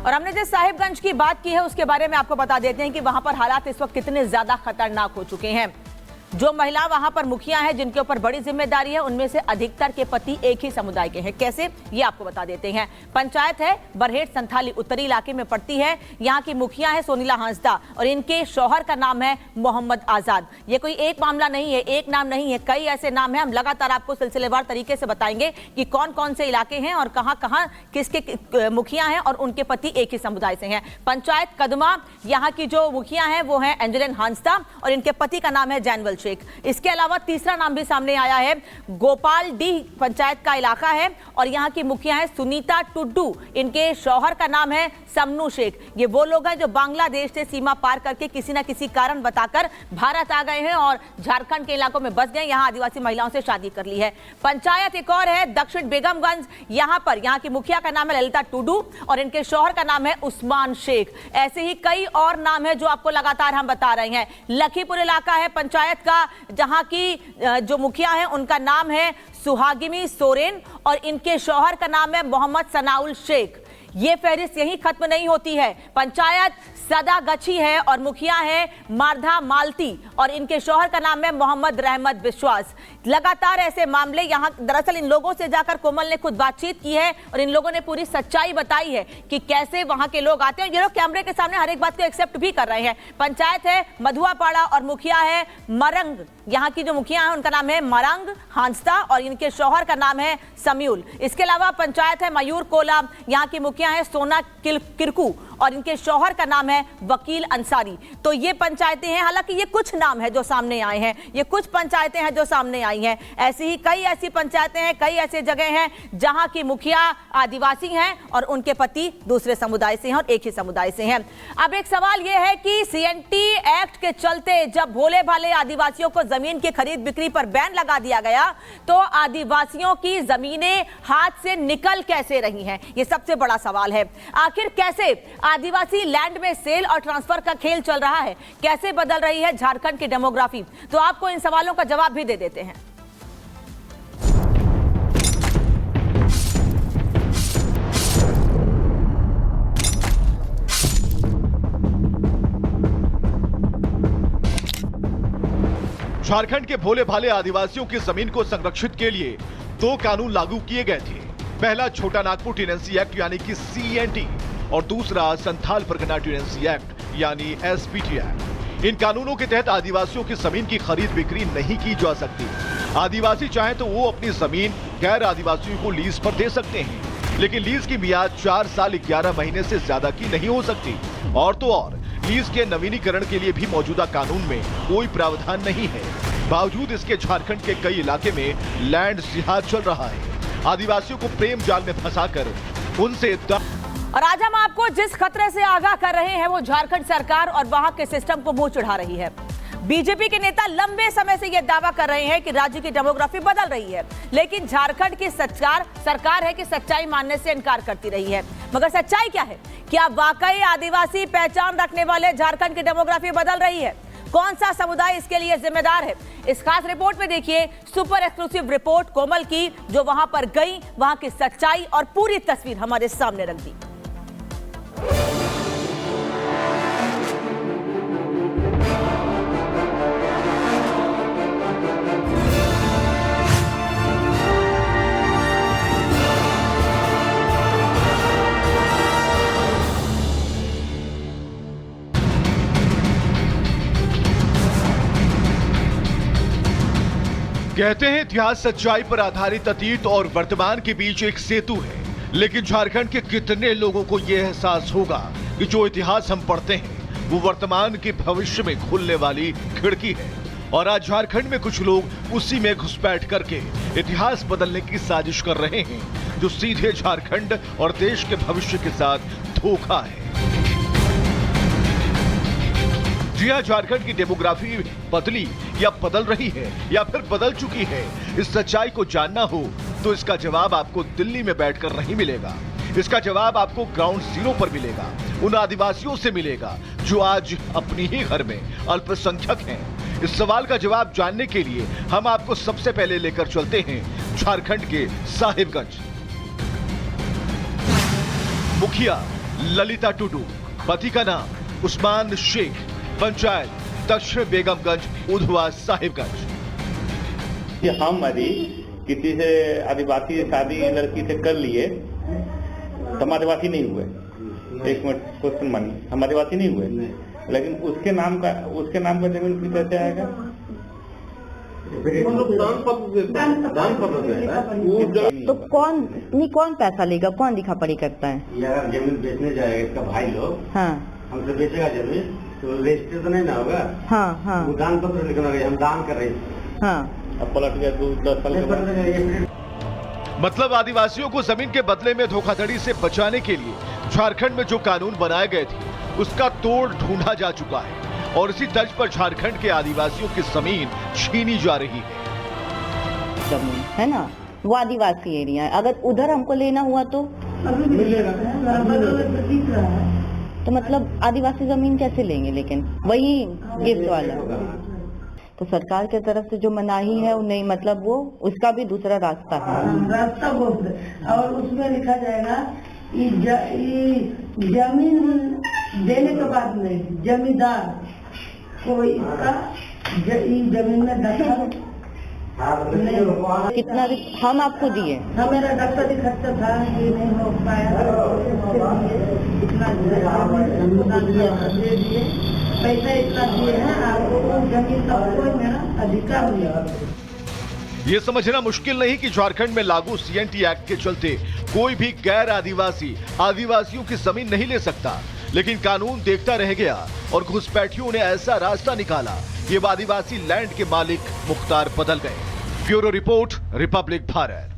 और हमने जिस साहिबगंज की बात की है उसके बारे में आपको बता देते हैं कि वहां पर हालात इस वक्त कितने ज्यादा खतरनाक हो चुके हैं। जो महिला वहां पर मुखिया है जिनके ऊपर बड़ी जिम्मेदारी है, उनमें से अधिकतर के पति एक ही समुदाय के हैं। कैसे, ये आपको बता देते हैं। पंचायत है बरहेट संथाली, उत्तरी इलाके में पड़ती है। यहाँ की मुखिया है सोनीला हांसदा और इनके शौहर का नाम है मोहम्मद आजाद। ये कोई एक मामला नहीं है, एक नाम नहीं है, कई ऐसे नाम हैं। हम लगातार आपको सिलसिलेवार तरीके से बताएंगे कि कौन कौन से इलाके हैं और कहां कहां किसके मुखिया हैं और उनके पति एक ही समुदाय से हैं। पंचायत कदमा, यहाँ की जो मुखिया है वो है एंजेलिन हांसदा और इनके पति का नाम है जैनवल शेख। इसके अलावा तीसरा नाम भी सामने आया है, गोपाल डी पंचायत का इलाका है और यहाँ की मुखिया है सुनीता टुड्डू, इनके शौहर का नाम है समनू शेख। ये वो लोग हैं जो बांग्लादेश से सीमा पार करके किसी ना किसी कारण बताकर भारत आ गए हैं और झारखंड के इलाकों में बस गए, यहाँ आदिवासी महिलाओं से शादी कर ली है। पंचायत एक और है दक्षिण बेगमगंज, यहाँ की मुखिया का नाम है ललिता टुडू और इनके शौहर का नाम है उस्मान शेख। ऐसे ही कई और नाम है जो आपको लगातार हम बता रहे हैं। लखीपुर इलाका है पंचायत का, जहां की जो मुखिया है उनका नाम है सुहागिनी सोरेन और इनके शौहर का नाम है मोहम्मद सनाउल शेख। ये फहरिस्त यहीं खत्म नहीं होती है। पंचायत सदागछी है और मुखिया है मारधा मालती और इनके शौहर का नाम है मोहम्मद रहमत विश्वास। लगातार ऐसे मामले यहाँ, दरअसल इन लोगों से जाकर कोमल ने खुद बातचीत की है और इन लोगों ने पूरी सच्चाई बताई है कि कैसे वहां के लोग आते हैं। ये लोग कैमरे के सामने हर एक बात को एक्सेप्ट भी कर रहे हैं। पंचायत है मधुआपाड़ा और मुखिया है मरंग, यहाँ की जो मुखिया है उनका नाम है मरंग हांसदा और इनके शौहर का नाम है सम्यूल। इसके अलावा पंचायत है मयूर कोला, यहाँ की मुखिया है सोना किरकू और इनके शौहर का नाम है वकील अंसारी। तो ये पंचायतें हैं, हालांकि ये कुछ नाम है जो सामने आए हैं, ये कुछ पंचायतें हैं जो सामने आई हैं। ऐसी ही कई ऐसी पंचायतें हैं, कई ऐसे जगह हैं जहां की मुखिया आदिवासी हैं और उनके पति दूसरे समुदाय से हैं और एक ही समुदाय से हैं। अब एक सवाल यह है कि सीएनटी एक्ट के चलते जब भोले भाले आदिवासियों को जमीन की खरीद बिक्री पर बैन लगा दिया गया तो आदिवासियों की जमीनें हाथ से निकल कैसे रही हैं, यह सबसे बड़ा सवाल है। आखिर कैसे आदिवासी लैंड में सेल और ट्रांसफर का खेल चल रहा है, कैसे बदल रही है झारखंड की डेमोग्राफी, तो आपको इन सवालों का जवाब भी दे देते हैं। झारखंड के भोले भाले आदिवासियों की जमीन को संरक्षित के लिए दो कानून लागू किए गए थे। पहला छोटा नागपुर टेनेंसी एक्ट यानी कि सीएनटी और दूसरा संथाल परगना टेनेंसी एक्ट यानी एसपीटी एक्ट। इन कानूनों के तहत आदिवासियों की जमीन की खरीद बिक्री नहीं की जा सकती। आदिवासी चाहे तो वो अपनी जमीन गैर आदिवासियों को लीज पर दे सकते हैं, लेकिन लीज की मियाद 4 साल 11 महीने से ज्यादा की नहीं हो सकती। और तो और लीज के नवीनीकरण के लिए भी मौजूदा कानून में कोई प्रावधान नहीं है। बावजूद इसके झारखंड के कई इलाके में लैंड जिहाद चल रहा है, आदिवासियों को प्रेम जाल में फंसाकर उनसे और आज हम आपको जिस खतरे से आगाह कर रहे हैं वो झारखंड सरकार और वहां के सिस्टम को मुंह चढ़ा रही है। बीजेपी के नेता लंबे समय से यह दावा कर रहे हैं कि राज्य की डेमोग्राफी बदल रही है, लेकिन झारखंड की सरकार है कि सच्चाई मानने से इनकार करती रही है। मगर सच्चाई क्या है? क्या वाकई आदिवासी पहचान रखने वाले झारखंड की डेमोग्राफी बदल रही है? कौन सा समुदाय इसके लिए जिम्मेदार है? इस खास रिपोर्ट में देखिए, सुपर एक्सक्लूसिव रिपोर्ट कोमल की, जो वहां पर गई, वहां की सच्चाई और पूरी तस्वीर हमारे सामने रख दी। कहते हैं इतिहास सच्चाई पर आधारित अतीत और वर्तमान के बीच एक सेतु है, लेकिन झारखंड के कितने लोगों को यह एहसास होगा कि जो इतिहास हम पढ़ते हैं वो वर्तमान के भविष्य में खुलने वाली खिड़की है। और आज झारखंड में कुछ लोग उसी में घुसपैठ करके इतिहास बदलने की साजिश कर रहे हैं, जो सीधे झारखंड और देश के भविष्य के साथ धोखा है। जी हां, झारखंड की डेमोग्राफी बदली या बदल रही है या फिर बदल चुकी है। इस सच्चाई को जानना हो तो इसका जवाब आपको दिल्ली में बैठकर नहीं मिलेगा। इसका जवाब आपको ग्राउंड जीरो पर मिलेगा, उन आदिवासियों से मिलेगा जो आज अपनी ही घर में अल्पसंख्यक हैं। इस सवाल का जवाब जानने के लिए हम आपको सबसे पहले लेकर चलते हैं झारखंड के साहिबगंज। मुखिया ललिता टुडू, पति का नाम उस्मान शेख, पंचायत दक्षिण बेगमगंज, उधवा साहिबगंज। हम यदि किसी से आदिवासी शादी लड़की से कर लिए तो हम आदिवासी नहीं हुए। एक मिनट क्वेश्चन मानिए, हम आदिवासी नहीं हुए, लेकिन उसके नाम का जमीन भी कैसे आएगा? तो कौन पैसा लेगा, कौन लिखा पढ़ी करता है? यार जमीन बेचने जाएगा इसका भाई लोग, हाँ हमसे बेचेगा जमीन तो रजिस्टर तो नहीं ना होगा। हाँ हाँ वो दान पत्र लिखना होगा, हम दान कर रहे हैं। हाँ, अब पलट गया 10 साल के बाद। मतलब आदिवासियों को जमीन के बदले में धोखाधड़ी से बचाने के लिए झारखंड में जो कानून बनाए गए थे उसका तोड़ ढूंढा जा चुका है और इसी तर्ज पर झारखंड के आदिवासियों की जमीन छीनी जा रही है। जमीन है ना, वो आदिवासी एरिया है, अगर उधर हमको लेना हुआ तो मतलब आदिवासी जमीन कैसे लेंगे? लेकिन वही गिफ्ट वाला, तो सरकार की तरफ से जो मनाही है वो नहीं, मतलब वो उसका भी दूसरा रास्ता है। रास्ता और उसमें लिखा जाएगा जमीन देने के बाद में जमींदार को इसका जमीन में दखल कितना भी हम आपको दिए, हाँ मेरा डॉक्टरी खर्चा था, ये नहीं हो पाया, इतना दे दिए, पैसा इतना दिए हैं आपको, जमीन का कोई मेरा अधिकार नहीं। ये समझना मुश्किल नहीं कि झारखंड में लागू सीएनटी एक्ट के चलते कोई भी गैर आदिवासी आदिवासियों की जमीन नहीं ले सकता, लेकिन कानून देखता रह गया और घुसपैठियों ने ऐसा रास्ता निकाला कि अब आदिवासी लैंड के मालिक मुख्तार बदल गए। Bureau report, Republic Bharat.